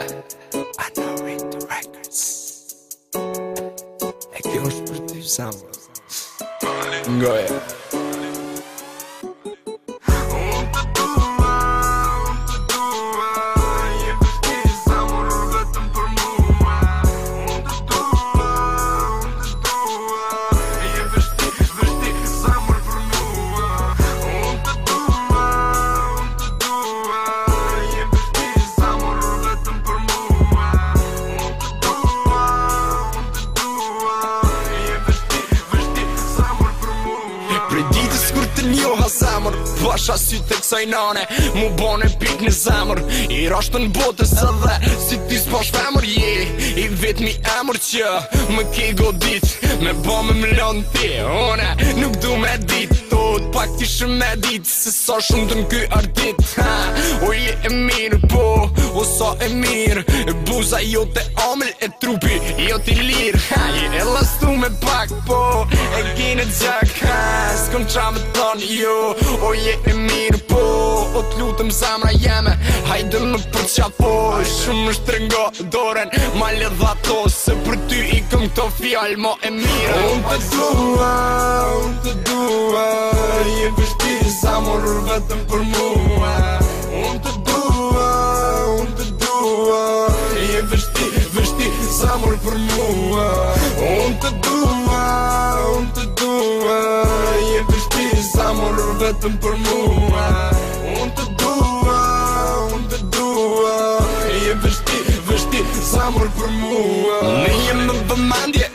I know it the records. E kjo është për ty Samur. Ngoja. Njoha zemër, pasha sy të kësaj nane, mu bone pik në zemër, i rashtë në botës edhe, si ti s'pash femër je, i vetmi emër që më ke godit, me ba me mlon ti, one nuk du me dit, tot pak ti shë me dit, se sa shumë të në ky ardit, o je e mirë po, o sa e mirë, buza jo të amel e trupi, jo t'i lirë, je e lastu me pak po, e gine gjak, s'kom qa me thonë jo, o je e mirë po, o t'lutëm zemra jeme, hajde më përqafoj, shumë është rëngo doren, ma ledha to, se për ty i këm këto fjall ma e mirë. Unë të dua, je vështi zamur vetëm për mua, unë të dua, je vështi zamur për mua, unë të dua, je vështi zamur vetëm për mua, unë të dua, je vështi zamur për mua. Në jem më vëmendje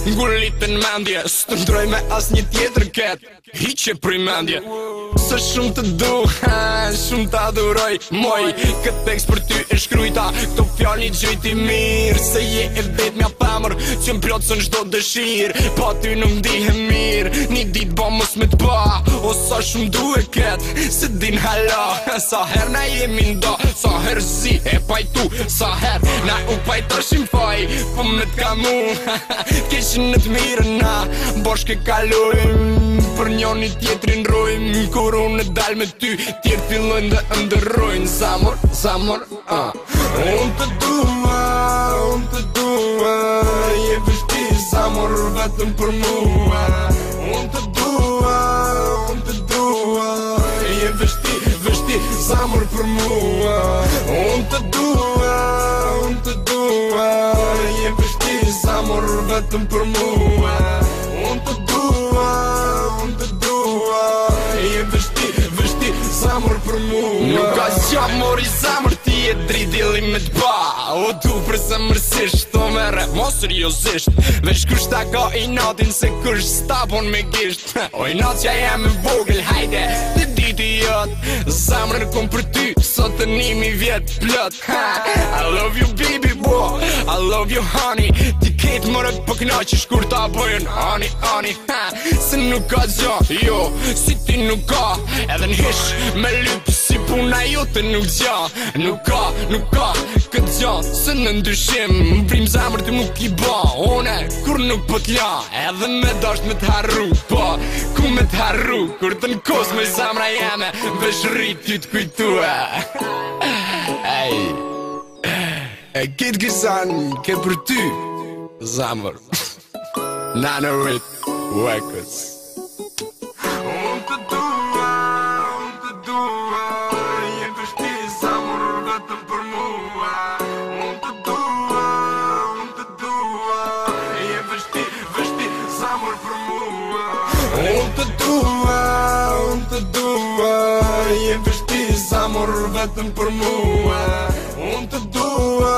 ngullit në mendje, s'të ndroj me as një tjetër ket, hiqe prej mendje. Se shumë të du, shumë të aduroj, moj, këtë tekst për ty e shkrujta, këto fjall një gjëjti mirë, se je e vet mja pëmër, që m'plotësën shdo dëshirë, pa ty nuk ndihe mirë, një dit ba mos me t'ba, o sa shumë du e ketë, se din hala, sa her na jemi nda, sa her zi e pajtu, sa her na u pajtoshim faj, po me t'kamu, t'keshin në t'mirë na, bashke kalojmë, për njoni tjetrin rojmë, kur unë dal me ty, tjerë fillojnë dhe ndërrojnë, zamur, Unë të dua, je vështi zamur vetëm për mua, unë të dua, je vështi zamur për mua, unë të dua, je vështi zamur vetëm për mua, unë të dua, je vështi zamur për mua. Nuk ka qa mori zamur ti e dridili me t'ba, o du për zemërsisht, to mere mo seriosisht, veç kush ta ka i natin se kush stapon me gisht, o i nat që jem e vogël, hajde, të diti jot, zamrën kom për ty, sot të nimi vjet plot, I love you baby boy, I love you honey, ti ketë mërët për knaqesh kur ta bojën ani, se nuk ka gja, jo, si ti nuk ka, edhe n'hish me lyp si puna jote nuk gja, nuk ka këtë gja, se në ndyshim vrim zemër të nuk i ba, one kur nuk po t'la, edhe me dasht me t'harru, po ku me t'harru, kur të n'kos me zemra jeme, vesh rrit ty t'kujtua. E kitë kisan ke për ty zamër, Nano It Records. Unë të dua, je vështi zamur vetëm për mua, unë të dua, je vështi zamur për mua, unë të dua, je vështi zamur vetëm për mua, unë të dua,